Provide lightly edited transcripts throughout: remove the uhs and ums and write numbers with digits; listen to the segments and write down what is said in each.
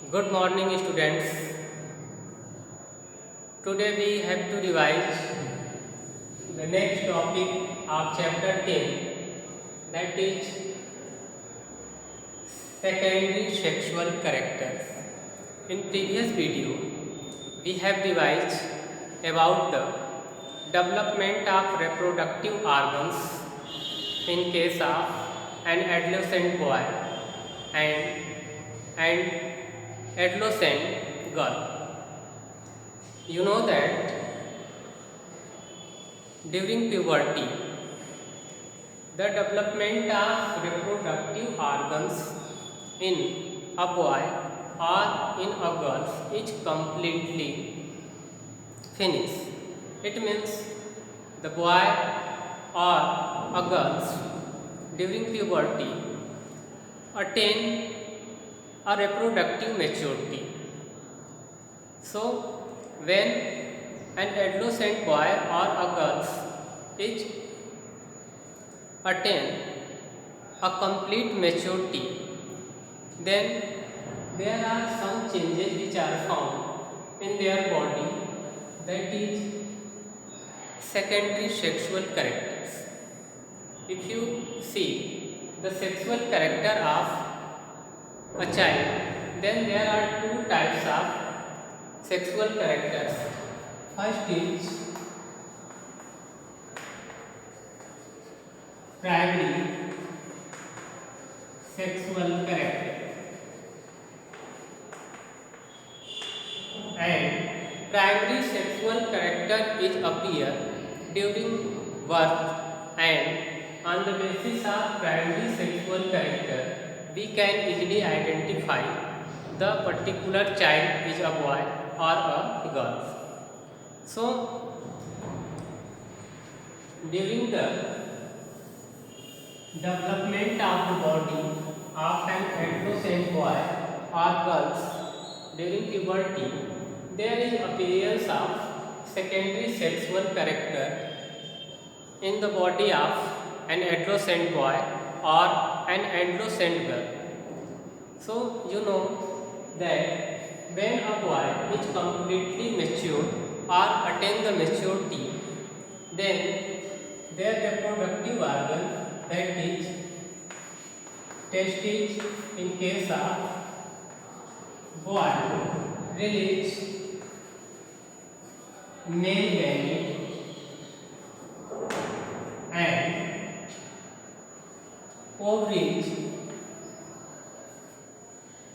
Good morning, students. Today we have to revise the next topic of chapter 10, that is secondary sexual characters. In previous video, we have revised about the development of reproductive organs in case of an adolescent boy and adolescent girl. You know that during puberty, the development of reproductive organs in a boy or in a girl is completely finished. It means the boy or a girl during puberty attain a reproductive maturity. So, when an adolescent boy or a girl is attain a complete maturity, then there are some changes which are found in their body, that is secondary sexual characters. If you see the sexual character of a child, then there are two types of sexual characters. First is primary sexual character, and primary sexual character is appear during birth, and on the basis of primary sexual character we can easily identify the particular child is a boy or a girl. So, during the development of the body of an adolescent boy or girls during puberty, there is appearance of secondary sexual character in the body of an adolescent boy or an adolescent girl. So, you know that when a boy is completely mature or attain the maturity, then their reproductive organ, that is testes in case of boy, release male gamete, and ovaries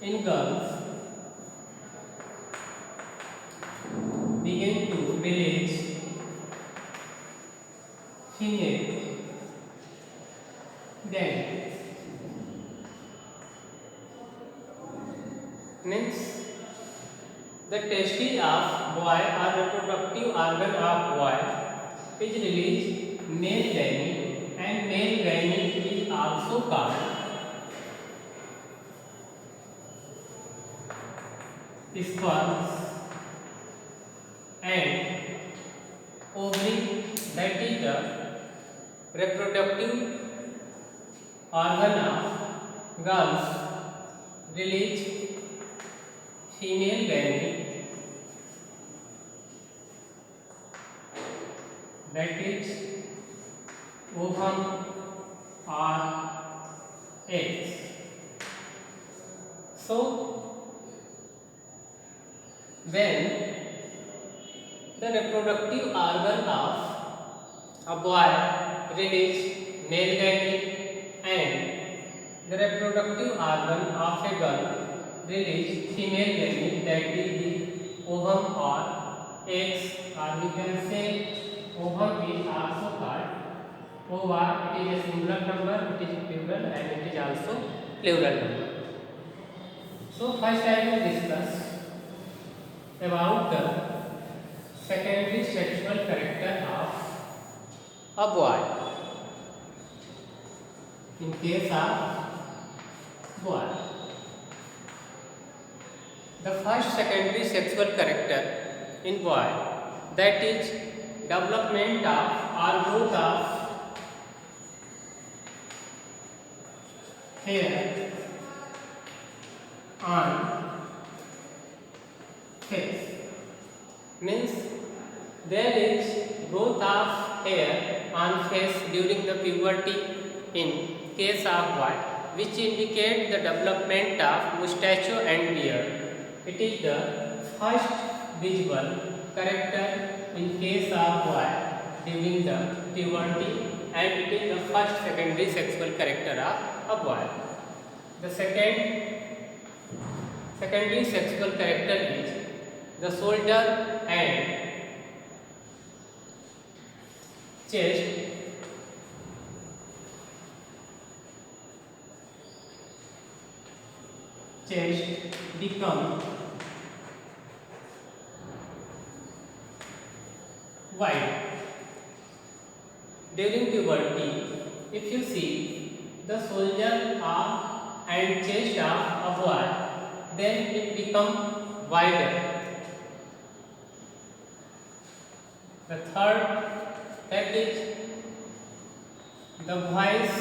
in girls begin to release female gametes. Means the testes of boy or reproductive organ of boy is released male gamete, and male gamete is also called sperms, and ovary, that is the reproductive organ of girls, release female gamete, that is ovum or eggs. So, when the reproductive organ of a boy release male gamete and the reproductive organ of a girl release female gamete, that is the ovum or eggs, or we can say ovum is also called ova. It is a singular number, it is plural, and it is also plural number. So, first I will discuss about the secondary sexual character of a boy. In case of boy, the first secondary sexual character in boy, that is development of or growth of hair on face. Means there is growth of hair on face during the puberty in case of boy, which indicate the development of mustache and beard. It is the first visible character in case of boy during the puberty, and it is the first secondary sexual character of a boy. The secondary sexual character is the shoulder and chest become wide during puberty. If you see the shoulder and chest of a boy, then it become wider. The third, that is the voice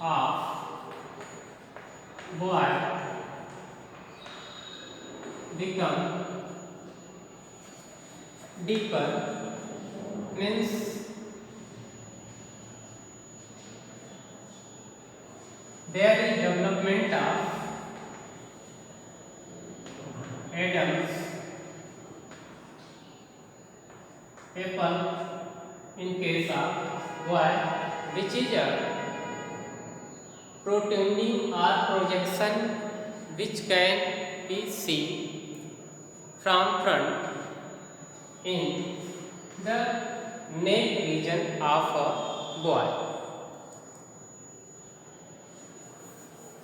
of boy become deeper. Means there is development of Adam's apple in case of boy, which is a protruding or projection which can be seen from front in the neck region of a boy.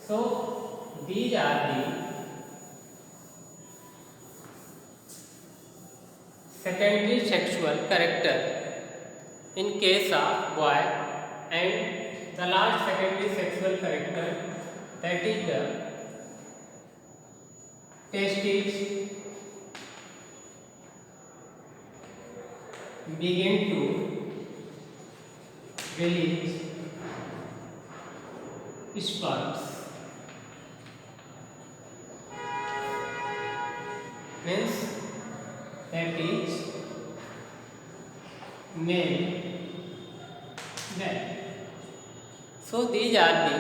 So these are the secondary sexual character in case of boy, and the last secondary sexual character, that is the testes begin to release sperms. Means that is male gland. So these are the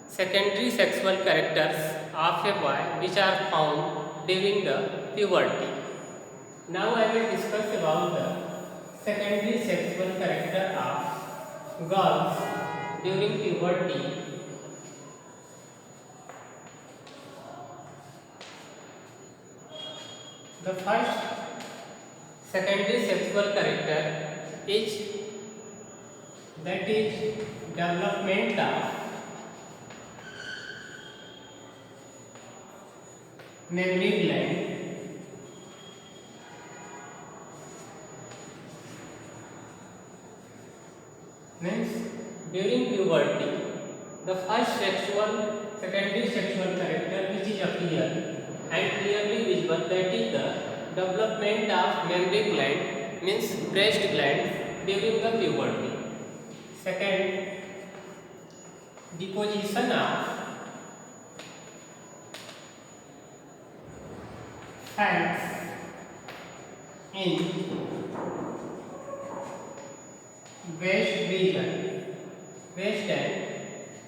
secondary sexual characters of a boy which are found during the puberty. Now I will discuss about the secondary sexual character of girls during puberty. The first secondary sexual character is development of mammary gland. Means during puberty, the first secondary sexual character which is appear and clearly visible, that is the development of mammary gland, means breast gland during the puberty. Second, deposition of fats in waist region, waist and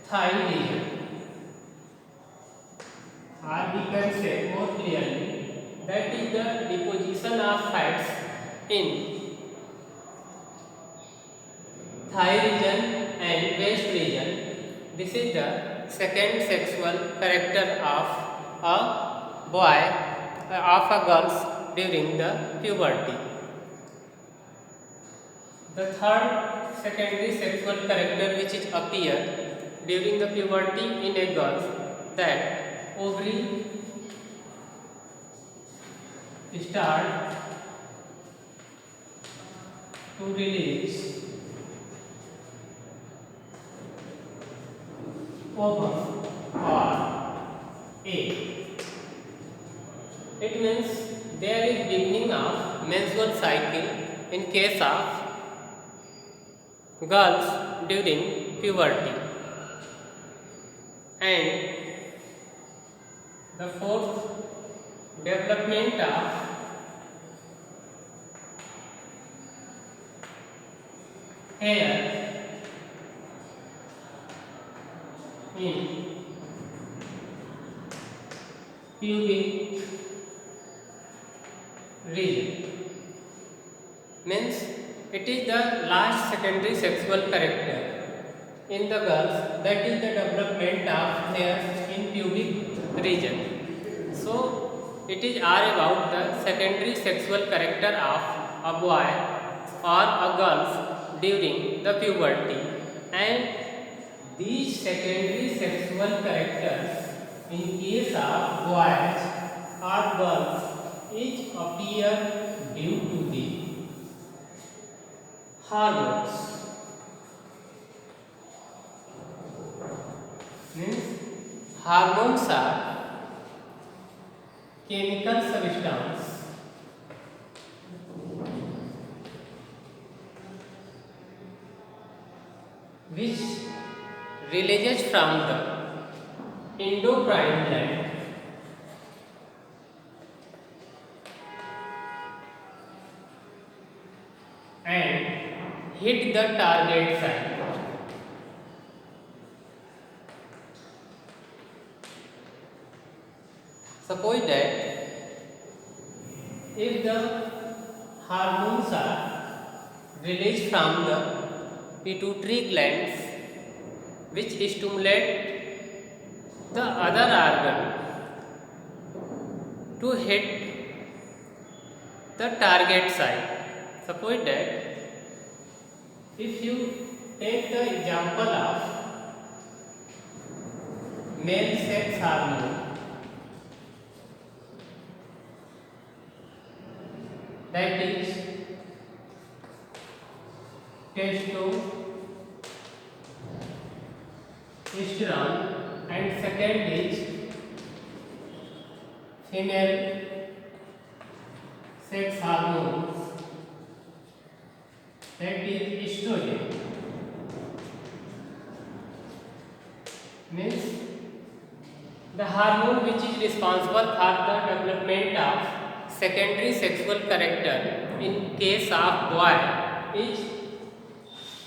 thigh region. Or we can say more clearly, that is the deposition of fats in thigh region and waist region. This is the second sexual character of a boy, of a girl during the puberty. The third secondary sexual character which is appear during the puberty in a girl, that ovary start to release ovum or egg. It means there is beginning of menstrual cycle in case of girls during puberty. And the fourth development of hair in pubic region means it is the last secondary sexual character in the girls, that is the development of hairs in pubic region. So it is all about the secondary sexual character of a boy or a girl during the puberty, and these secondary sexual characters in case of boys or girls is appear due to the hormones. Means hormones are chemical substance which releases from the endocrine gland and hit the target site. Suppose that if the hormones are released from the pituitary glands which stimulate the other organ to hit the target site. Suppose that if you take the example of male sex hormone, that is testosterone, and second is female sex hormones, that is estrogen. Means the hormone which is responsible for the development of secondary sexual character in case of boy is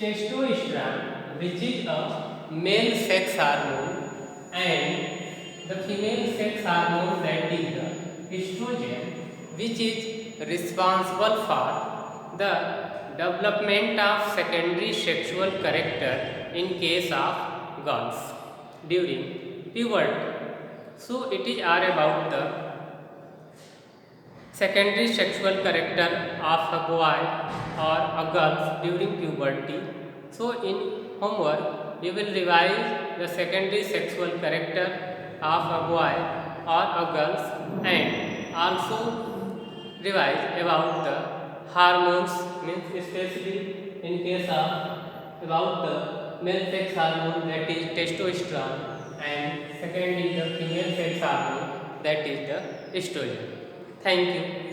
testosterone, which is a male sex hormone, and the female sex hormone, that is the estrogen, which is responsible for the development of secondary sexual character in case of girls during puberty. So it is all about the secondary sexual character of a boy or a girl during puberty. So in homework you will revise the secondary sexual character of a boy or a girl, and also revise about the hormones, means especially in case of about the male sex hormone, that is testosterone, and second is the female sex hormone, that is the estrogen. Thank you.